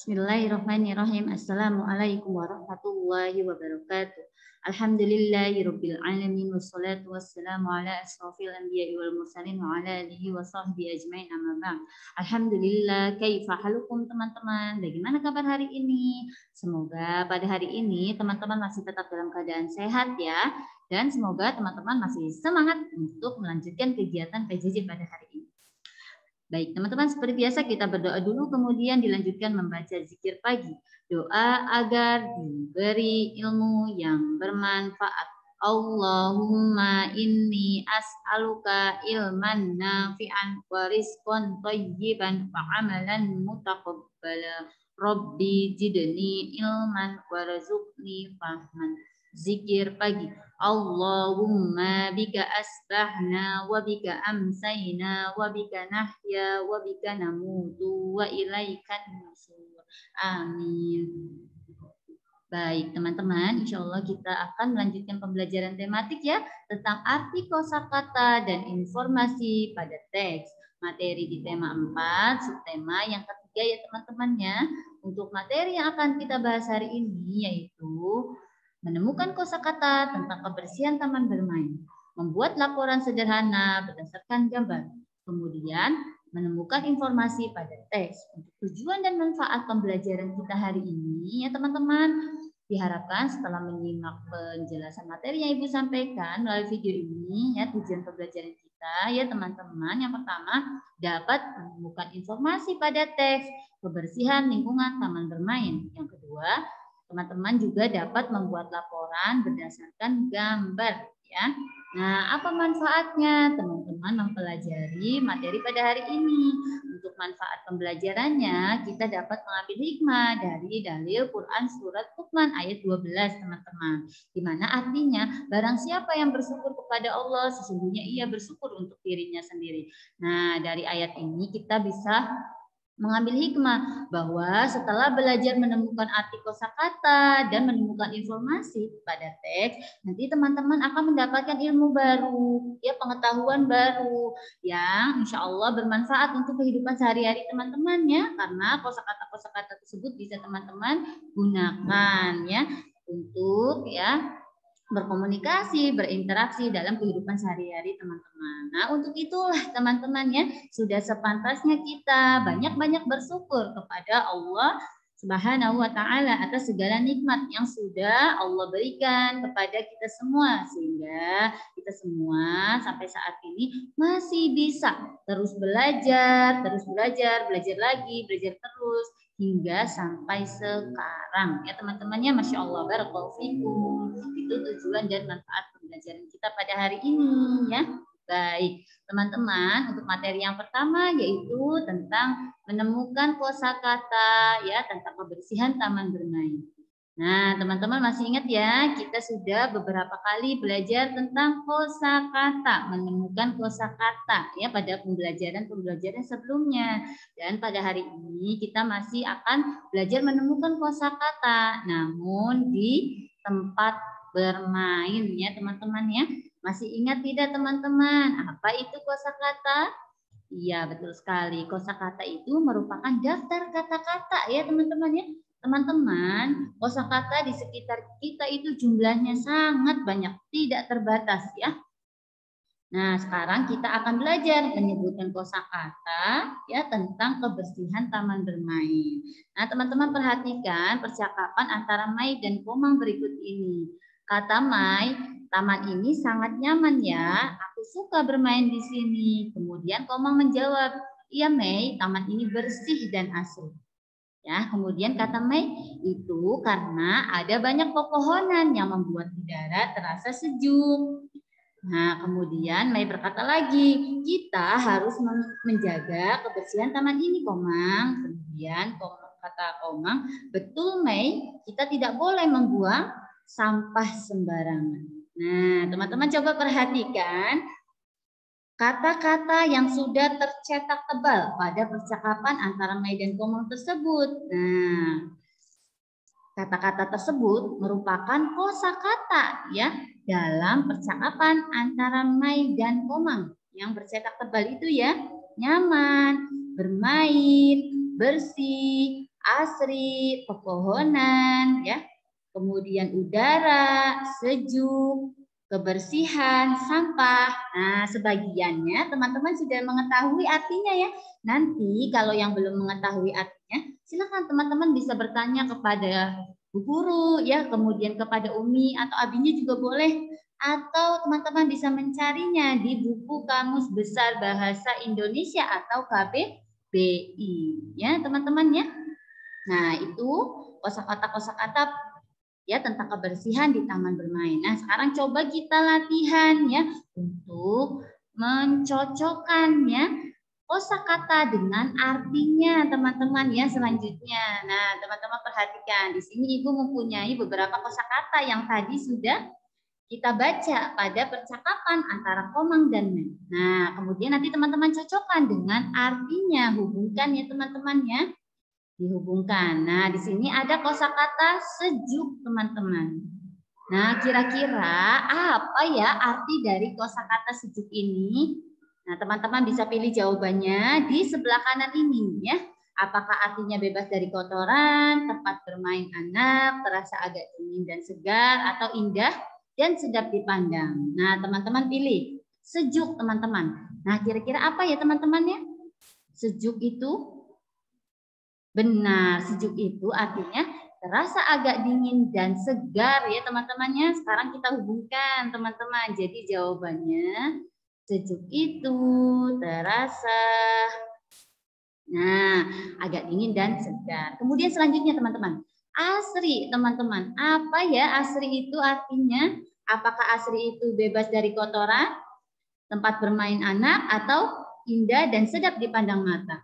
Bismillahirrahmanirrahim. Assalamualaikum warahmatullahi wabarakatuh. Alhamdulillahirabbil alamin wassalatu wassalamu ala asrofil anbiya'i wal mursalin wa ala alihi wa sahbihi ajmain amma ba'd. Alhamdulillah, kaifa halukum teman-teman? Bagaimana kabar hari ini? Semoga pada hari ini teman-teman masih tetap dalam keadaan sehat ya, dan semoga teman-teman masih semangat untuk melanjutkan kegiatan PJJ pada hari ini. Baik, teman-teman, seperti biasa kita berdoa dulu, kemudian dilanjutkan membaca zikir pagi. Doa agar diberi ilmu yang bermanfaat. Allahumma inni as'aluka ilman nafi'an wa rizqan thayyiban wa amalan mutaqabbala. Rabbi zidni ilman warzuqni fahman. Zikir pagi. Allahumma bika asbahna wa bika amsayna wa bika nahya wa bika namutu wa ilaikan nusur. Amin. Baik teman-teman, insya Allah kita akan melanjutkan pembelajaran tematik ya tentang arti kosakata dan informasi pada teks. Materi di tema 4, subtema yang ketiga ya teman-teman ya. Untuk materi yang akan kita bahas hari ini yaitu menemukan kosakata tentang kebersihan taman bermain, membuat laporan sederhana berdasarkan gambar, kemudian menemukan informasi pada teks. Untuk tujuan dan manfaat pembelajaran kita hari ini ya teman-teman, diharapkan setelah menyimak penjelasan materi yang Ibu sampaikan melalui video ini ya, tujuan pembelajaran kita ya teman-teman, yang pertama dapat menemukan informasi pada teks kebersihan lingkungan taman bermain. Yang kedua, teman-teman juga dapat membuat laporan berdasarkan gambar ya. Nah, apa manfaatnya? Teman-teman mempelajari materi pada hari ini. Untuk manfaat pembelajarannya, kita dapat mengambil hikmah dari dalil Quran surat Luqman ayat 12, teman-teman. Di mana artinya, barang siapa yang bersyukur kepada Allah, sesungguhnya ia bersyukur untuk dirinya sendiri. Nah, dari ayat ini kita bisa mengambil hikmah bahwa setelah belajar menemukan arti kosakata dan menemukan informasi pada teks, nanti teman-teman akan mendapatkan ilmu baru, ya pengetahuan baru yang insya Allah bermanfaat untuk kehidupan sehari-hari teman-teman ya, karena kosakata-kosakata tersebut bisa teman-teman gunakan ya untuk ya berkomunikasi, berinteraksi dalam kehidupan sehari-hari teman-teman. Nah, untuk itulah teman-teman ya, sudah sepantasnya kita banyak-banyak bersyukur kepada Allah Subhanahu wa taala atas segala nikmat yang sudah Allah berikan kepada kita semua, sehingga kita semua sampai saat ini masih bisa terus belajar, belajar lagi, belajar terus hingga sampai sekarang ya teman-temannya. Masya Allah, barakallahu fikum. Itu tujuan dan manfaat pembelajaran kita pada hari ini ya. Baik teman-teman, untuk materi yang pertama yaitu tentang menemukan kosakata ya tentang kebersihan taman bermain. Nah, teman-teman masih ingat ya, kita sudah beberapa kali belajar tentang kosakata, menemukan kosakata ya pada pembelajaran sebelumnya. Dan pada hari ini kita masih akan belajar menemukan kosakata, namun di tempat bermain ya teman-teman ya. Masih ingat tidak teman-teman, apa itu kosakata? Iya, betul sekali. Kosakata itu merupakan daftar kata-kata ya teman-teman ya. Teman-teman, kosakata di sekitar kita itu jumlahnya sangat banyak, tidak terbatas ya. Nah, sekarang kita akan belajar menyebutkan kosakata ya tentang kebersihan taman bermain. Nah, teman-teman perhatikan percakapan antara Mai dan Komang berikut ini. Kata Mai, taman ini sangat nyaman ya. Aku suka bermain di sini. Kemudian Komang menjawab, iya Mai, taman ini bersih dan asri. Ya, kemudian kata Mei, itu karena ada banyak pepohonan yang membuat udara terasa sejuk. Nah, kemudian Mei berkata lagi, kita harus menjaga kebersihan taman ini, Komang. Kemudian kata Komang, betul Mei, kita tidak boleh membuang sampah sembarangan. Nah, teman-teman coba perhatikan kata-kata yang sudah tercetak tebal pada percakapan antara Mei dan Komang tersebut. Nah, kata-kata tersebut merupakan kosakata ya dalam percakapan antara Mei dan Komang. Yang bercetak tebal itu ya, nyaman, bermain, bersih, asri, pepohonan, ya. Kemudian udara, sejuk, kebersihan, sampah. Nah, sebagiannya teman-teman sudah mengetahui artinya ya. Nanti kalau yang belum mengetahui artinya, silakan teman-teman bisa bertanya kepada Bu Guru ya, kemudian kepada Umi atau Abinya juga boleh. Atau teman-teman bisa mencarinya di buku Kamus Besar Bahasa Indonesia atau KBBI ya, teman-teman ya. Nah, itu kosakata-kosakata ya tentang kebersihan di taman bermain. Nah, sekarang coba kita latihan ya untuk mencocokkan ya kosakata dengan artinya teman-teman ya selanjutnya. Nah, teman-teman perhatikan di sini Ibu mempunyai beberapa kosakata yang tadi sudah kita baca pada percakapan antara Komang dan Men. Nah, kemudian nanti teman-teman cocokkan dengan artinya, hubungkan ya teman-teman ya. Dihubungkan. Nah, di sini ada kosakata sejuk, teman-teman. Nah, kira-kira apa ya arti dari kosakata sejuk ini? Nah, teman-teman bisa pilih jawabannya di sebelah kanan ini ya. Apakah artinya bebas dari kotoran, tempat bermain anak, terasa agak dingin dan segar, atau indah dan sedap dipandang? Nah, teman-teman pilih sejuk, teman-teman. Nah, kira-kira apa ya teman-teman ya? Sejuk itu benar, sejuk itu artinya terasa agak dingin dan segar ya teman-temannya. Sekarang kita hubungkan teman-teman. Jadi jawabannya sejuk itu terasa agak dingin dan segar. Kemudian selanjutnya teman-teman, asri teman-teman. Apa ya asri itu artinya? Apakah asri itu bebas dari kotoran, tempat bermain anak, atau indah dan sedap dipandang mata?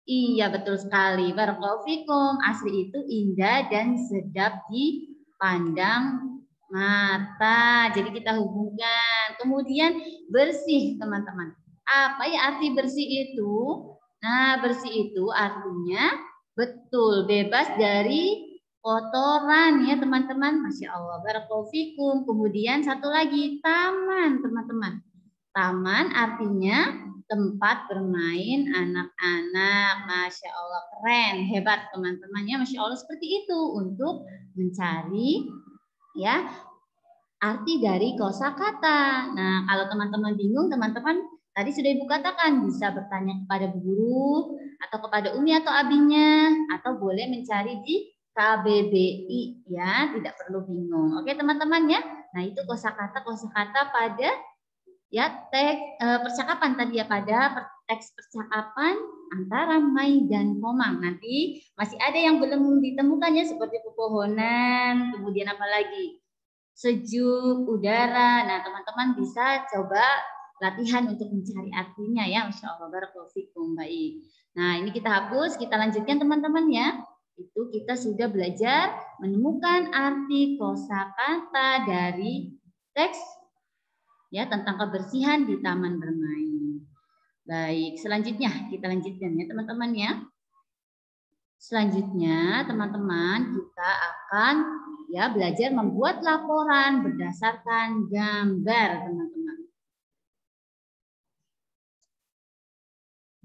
Iya, betul sekali. Barakallahu fikum. Asri itu indah dan sedap dipandang mata. Jadi kita hubungkan. Kemudian bersih, teman-teman. Apa ya arti bersih itu? Nah, bersih itu artinya betul bebas dari kotoran ya, teman-teman. Masya Allah. Barakallahu fikum. Kemudian satu lagi, taman, teman-teman. Taman artinya tempat bermain anak-anak. Masya Allah, keren, hebat teman-temannya. Masya Allah, seperti itu untuk mencari ya arti dari kosakata. Nah, kalau teman-teman bingung, teman-teman tadi sudah Ibu katakan bisa bertanya kepada Bu Guru atau kepada Umi atau Abinya, atau boleh mencari di KBBI ya, tidak perlu bingung. Oke teman-teman ya. Nah, itu kosakata-kosakata pada ya teks percakapan tadi ya, pada teks percakapan antara Mai dan Komang. Nanti masih ada yang belum ditemukan ya, seperti pepohonan, kemudian apa lagi? Sejuk, udara. Nah, teman-teman bisa coba latihan untuk mencari artinya ya. Masya Allah, barakallahu fikum. Baik. Nah, ini kita hapus, kita lanjutkan teman-teman ya. Itu kita sudah belajar menemukan arti kosakata dari teks ya tentang kebersihan di taman bermain. Baik, selanjutnya kita lanjutkan ya teman-teman ya. Selanjutnya teman-teman kita akan ya belajar membuat laporan berdasarkan gambar teman-teman.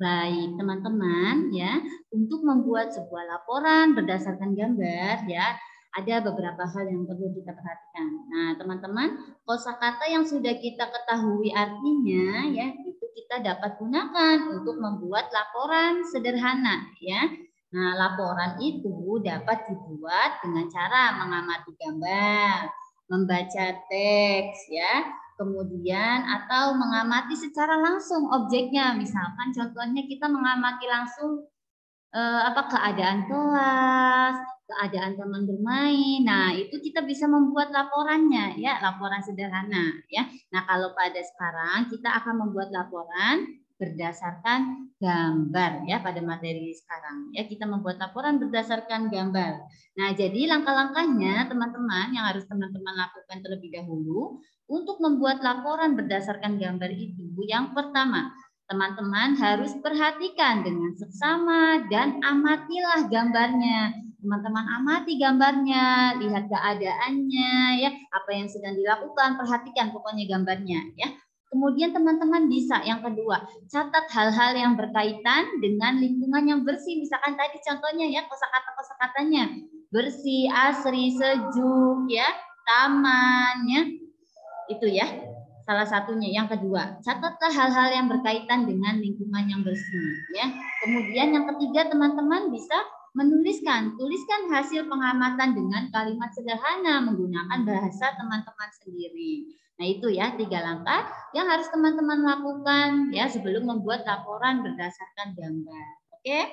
Baik teman-teman ya, untuk membuat sebuah laporan berdasarkan gambar ya, ada beberapa hal yang perlu kita perhatikan. Nah, teman-teman, kosakata yang sudah kita ketahui artinya ya, itu kita dapat gunakan untuk membuat laporan sederhana ya. Nah, laporan itu dapat dibuat dengan cara mengamati gambar, membaca teks ya, kemudian atau mengamati secara langsung objeknya. Misalkan contohnya kita mengamati langsung keadaan kelas, keadaan teman bermain. Nah, itu kita bisa membuat laporannya ya, laporan sederhana ya. Nah, kalau pada sekarang kita akan membuat laporan berdasarkan gambar ya, pada materi sekarang ya, kita membuat laporan berdasarkan gambar. Nah, jadi langkah-langkahnya teman-teman yang harus teman-teman lakukan terlebih dahulu untuk membuat laporan berdasarkan gambar itu. Yang pertama, teman-teman harus perhatikan dengan seksama dan amatilah gambarnya. Teman-teman amati gambarnya, lihat keadaannya ya, apa yang sedang dilakukan, perhatikan pokoknya gambarnya ya. Kemudian teman-teman bisa yang kedua, catat hal-hal yang berkaitan dengan lingkungan yang bersih. Misalkan tadi contohnya ya, kosakata-kosakatanya. Bersih, asri, sejuk, ya, taman, ya. Itu ya, salah satunya. Yang kedua, catatlah hal-hal yang berkaitan dengan lingkungan yang bersih, ya. Kemudian yang ketiga, teman-teman bisa tuliskan hasil pengamatan dengan kalimat sederhana menggunakan bahasa teman-teman sendiri. Nah, itu ya 3 langkah yang harus teman-teman lakukan ya sebelum membuat laporan berdasarkan gambar. Oke?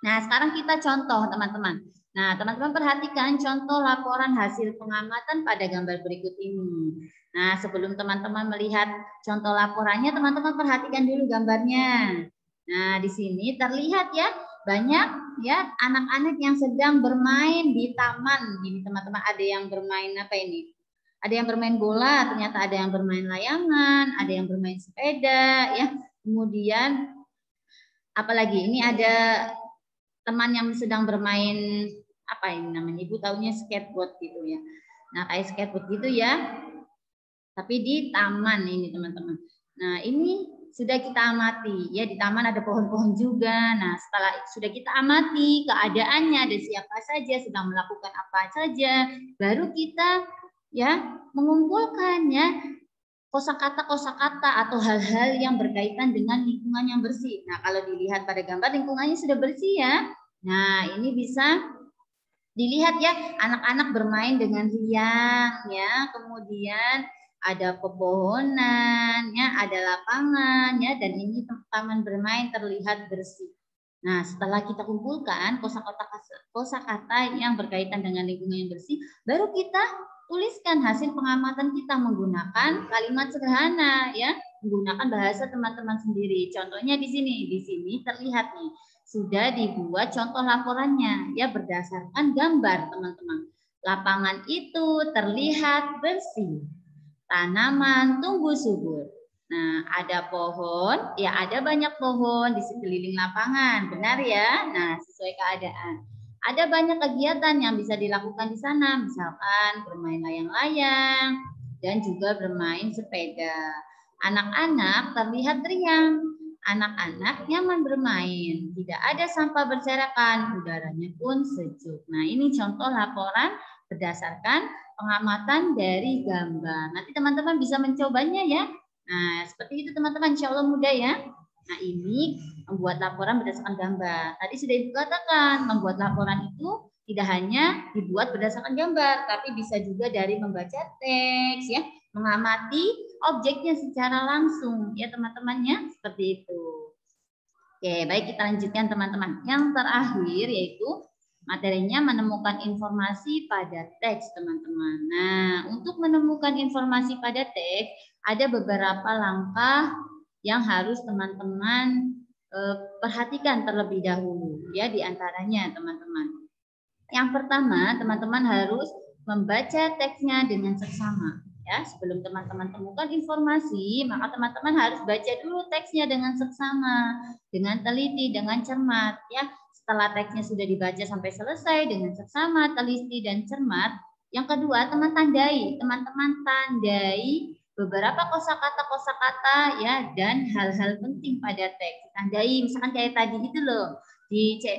Nah, sekarang kita contoh, teman-teman. Nah, teman-teman perhatikan contoh laporan hasil pengamatan pada gambar berikut ini. Nah, sebelum teman-teman melihat contoh laporannya, teman-teman perhatikan dulu gambarnya. Nah, di sini terlihat ya, banyak ya anak-anak yang sedang bermain di taman. Ini teman-teman, ada yang bermain apa ini? Ada yang bermain bola, ternyata ada yang bermain layangan, ada yang bermain sepeda, ya. Kemudian apalagi ini ada teman yang sedang bermain apa ini namanya? Ibu taunya skateboard gitu ya. Nah, kayak skateboard gitu ya. Tapi di taman ini teman-teman. Nah, ini sudah kita amati ya, di taman ada pohon-pohon juga. Nah, setelah sudah kita amati keadaannya, ada siapa saja, sedang melakukan apa saja, baru kita ya mengumpulkan ya kosakata-kosakata atau hal-hal yang berkaitan dengan lingkungan yang bersih. Nah, kalau dilihat pada gambar lingkungannya sudah bersih ya. Nah, ini bisa dilihat ya, anak-anak bermain dengan riang ya, kemudian ada pepohonan ya, ada lapangan ya, dan ini taman bermain terlihat bersih. Nah, setelah kita kumpulkan kosakata yang berkaitan dengan lingkungan yang bersih, baru kita tuliskan hasil pengamatan kita menggunakan kalimat sederhana ya, menggunakan bahasa teman-teman sendiri. Contohnya di sini terlihat nih, sudah dibuat contoh laporannya ya berdasarkan gambar, teman-teman. Lapangan itu terlihat bersih. Tanaman tumbuh subur. Nah, ada pohon, ya ada banyak pohon di sekeliling lapangan, benar ya? Nah, sesuai keadaan. Ada banyak kegiatan yang bisa dilakukan di sana, misalkan bermain layang-layang dan juga bermain sepeda. Anak-anak terlihat riang. Anak-anak nyaman bermain, tidak ada sampah berserakan, udaranya pun sejuk. Nah, ini contoh laporan berdasarkan pengamatan dari gambar. Nanti teman-teman bisa mencobanya ya. Nah, seperti itu teman-teman, insya Allah mudah ya. Nah, ini membuat laporan berdasarkan gambar. Tadi sudah Ibu katakan, membuat laporan itu tidak hanya dibuat berdasarkan gambar, tapi bisa juga dari membaca teks ya, mengamati objeknya secara langsung ya teman-temannya, seperti itu. Oke, baik kita lanjutkan teman-teman. Yang terakhir yaitu materinya menemukan informasi pada teks, teman-teman. Nah, untuk menemukan informasi pada teks, ada beberapa langkah yang harus teman-teman perhatikan terlebih dahulu. Ya, diantaranya teman-teman. Yang pertama, teman-teman harus membaca teksnya dengan seksama. Ya, sebelum teman-teman temukan informasi, maka teman-teman harus baca dulu teksnya dengan seksama, dengan teliti, dengan cermat. Ya, setelah teksnya sudah dibaca sampai selesai dengan seksama, teliti, dan cermat, yang kedua, teman-teman tandai beberapa kosakata ya, dan hal-hal penting pada teks. Tandai, misalkan kayak tadi itu loh,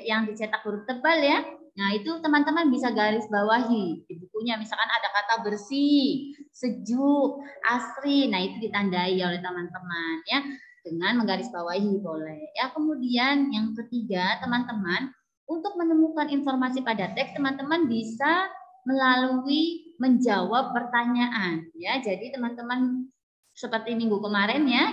yang dicetak huruf tebal ya. Nah, itu teman-teman bisa garis bawahi di bukunya. Misalkan ada kata bersih, sejuk, asri. Nah, itu ditandai oleh teman-teman ya, dengan menggarisbawahi boleh. Ya, kemudian yang ketiga, teman-teman untuk menemukan informasi pada teks, teman-teman bisa melalui menjawab pertanyaan ya. Jadi teman-teman seperti minggu kemarin ya,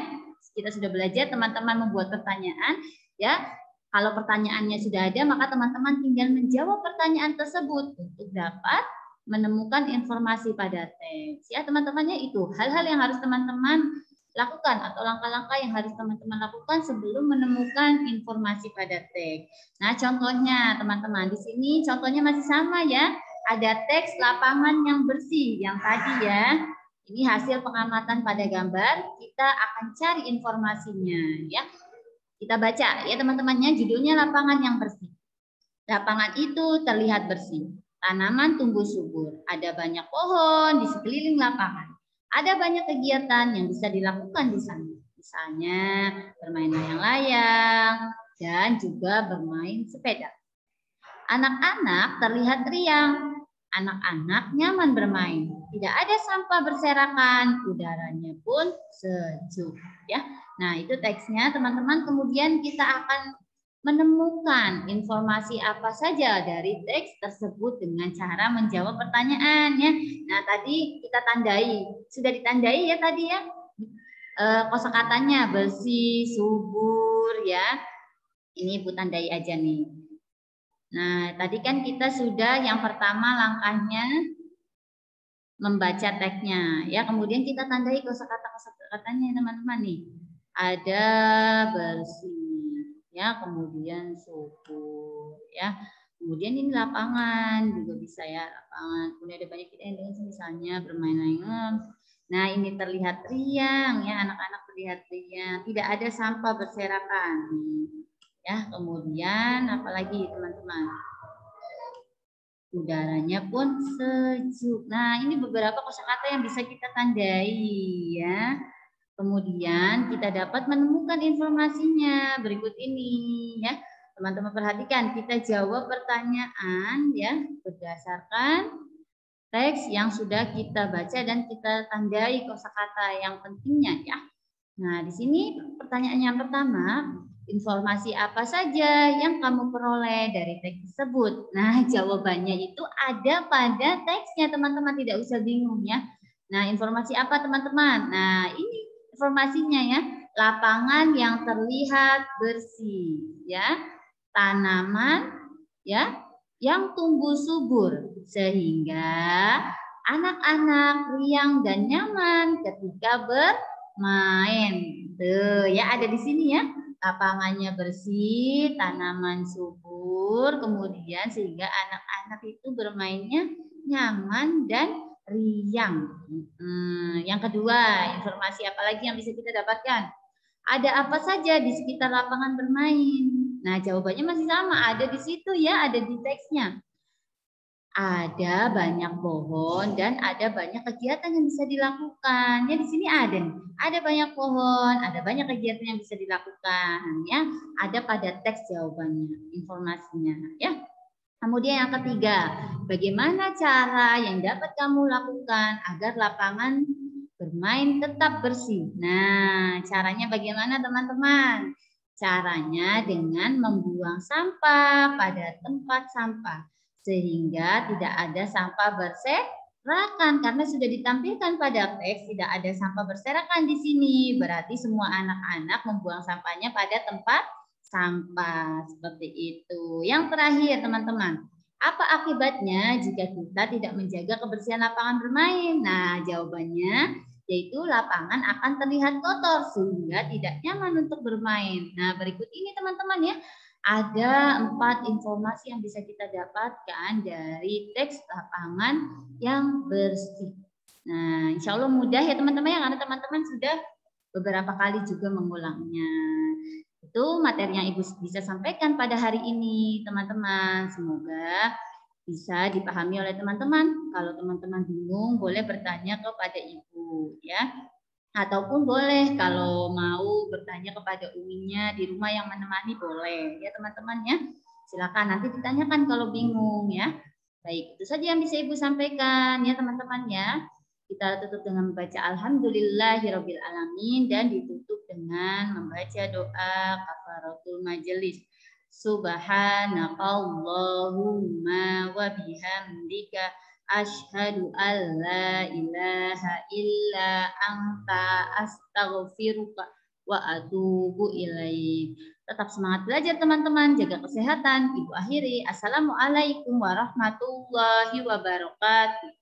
kita sudah belajar teman-teman membuat pertanyaan ya. Kalau pertanyaannya sudah ada, maka teman-teman tinggal menjawab pertanyaan tersebut untuk dapat menemukan informasi pada teks. Ya, teman-temannya itu hal-hal yang harus teman-teman lakukan atau langkah-langkah yang harus teman-teman lakukan sebelum menemukan informasi pada teks. Nah, contohnya teman-teman di sini contohnya masih sama ya. Ada teks lapangan yang bersih yang tadi ya. Ini hasil pengamatan pada gambar. Kita akan cari informasinya ya. Kita baca ya teman-temannya, judulnya lapangan yang bersih. Lapangan itu terlihat bersih. Tanaman tumbuh subur. Ada banyak pohon di sekeliling lapangan. Ada banyak kegiatan yang bisa dilakukan di sana. Misalnya bermain layang-layang dan juga bermain sepeda. Anak-anak terlihat riang. Anak-anak nyaman bermain. Tidak ada sampah berserakan, udaranya pun sejuk. Ya, nah itu teksnya teman-teman. Kemudian kita akan menemukan informasi apa saja dari teks tersebut dengan cara menjawab pertanyaan ya. Nah tadi kita tandai, sudah ditandai ya tadi ya. Kosakatanya bersih, subur ya. Ini Ibu tandai aja nih. Nah tadi kan kita sudah yang pertama langkahnya membaca teksnya ya, kemudian kita tandai kosakatanya teman-teman nih. Ada bersih ya, kemudian subur ya, kemudian ini lapangan juga bisa ya, lapangan. Kemudian ada banyak kita yang dengan misalnya bermain layang. Nah ini terlihat riang ya, anak-anak terlihat riang, tidak ada sampah berserakan ya. Kemudian apalagi teman-teman, udaranya pun sejuk. Nah, ini beberapa kosakata yang bisa kita tandai ya. Kemudian kita dapat menemukan informasinya berikut ini ya. Teman-teman perhatikan, kita jawab pertanyaan ya berdasarkan teks yang sudah kita baca dan kita tandai kosakata yang pentingnya ya. Nah, di sini pertanyaan yang pertama, informasi apa saja yang kamu peroleh dari teks tersebut? Nah, jawabannya itu ada pada teksnya, teman-teman, tidak usah bingung ya. Nah, informasi apa teman-teman? Nah, ini informasinya ya. Lapangan yang terlihat bersih ya. Tanaman ya yang tumbuh subur sehingga anak-anak riang dan nyaman ketika bermain. Tuh, ya ada di sini ya. Lapangannya bersih, tanaman subur, kemudian sehingga anak-anak itu bermainnya nyaman dan riang. Yang kedua, informasi apa lagi yang bisa kita dapatkan? Ada apa saja di sekitar lapangan bermain? Nah, jawabannya masih sama, ada di situ ya, ada di teksnya. Ada banyak pohon dan ada banyak kegiatan yang bisa dilakukan. Ya di sini ada nih. Ada banyak pohon, ada banyak kegiatan yang bisa dilakukan ya. Ada pada teks jawabannya, informasinya ya. Kemudian yang ketiga, bagaimana cara yang dapat kamu lakukan agar lapangan bermain tetap bersih? Nah, caranya bagaimana teman-teman? Caranya dengan membuang sampah pada tempat sampah sehingga tidak ada sampah berserakan karena sudah ditampilkan pada teks tidak ada sampah berserakan di sini. Berarti semua anak-anak membuang sampahnya pada tempat sampah seperti itu. Yang terakhir teman-teman, apa akibatnya jika kita tidak menjaga kebersihan lapangan bermain? Nah, jawabannya yaitu lapangan akan terlihat kotor sehingga tidak nyaman untuk bermain. Nah, berikut ini teman-teman ya, ada 4 informasi yang bisa kita dapatkan dari teks lapangan yang bersih. Nah, insya Allah mudah ya teman-teman ya, karena teman-teman sudah beberapa kali juga mengulangnya. Itu materi yang Ibu bisa sampaikan pada hari ini, teman-teman. Semoga bisa dipahami oleh teman-teman. Kalau teman-teman bingung, boleh bertanya kepada Ibu, ya. Ataupun boleh kalau mau bertanya kepada uminya di rumah yang menemani, boleh, ya teman-teman ya. Silakan nanti ditanyakan kalau bingung ya. Baik, itu saja yang bisa Ibu sampaikan ya teman-teman ya. Kita tutup dengan membaca Alhamdulillahirabbil alamin dan ditutup dengan membaca doa kafaratul majelis. Subhanakallahumma wa bihamdika asyhadu an la ilaha illa anta astaghfiruka wa atubu ilaik. Tetap semangat belajar teman-teman, jaga kesehatan. Ibu akhiri, Assalamualaikum warahmatullahi wabarakatuh.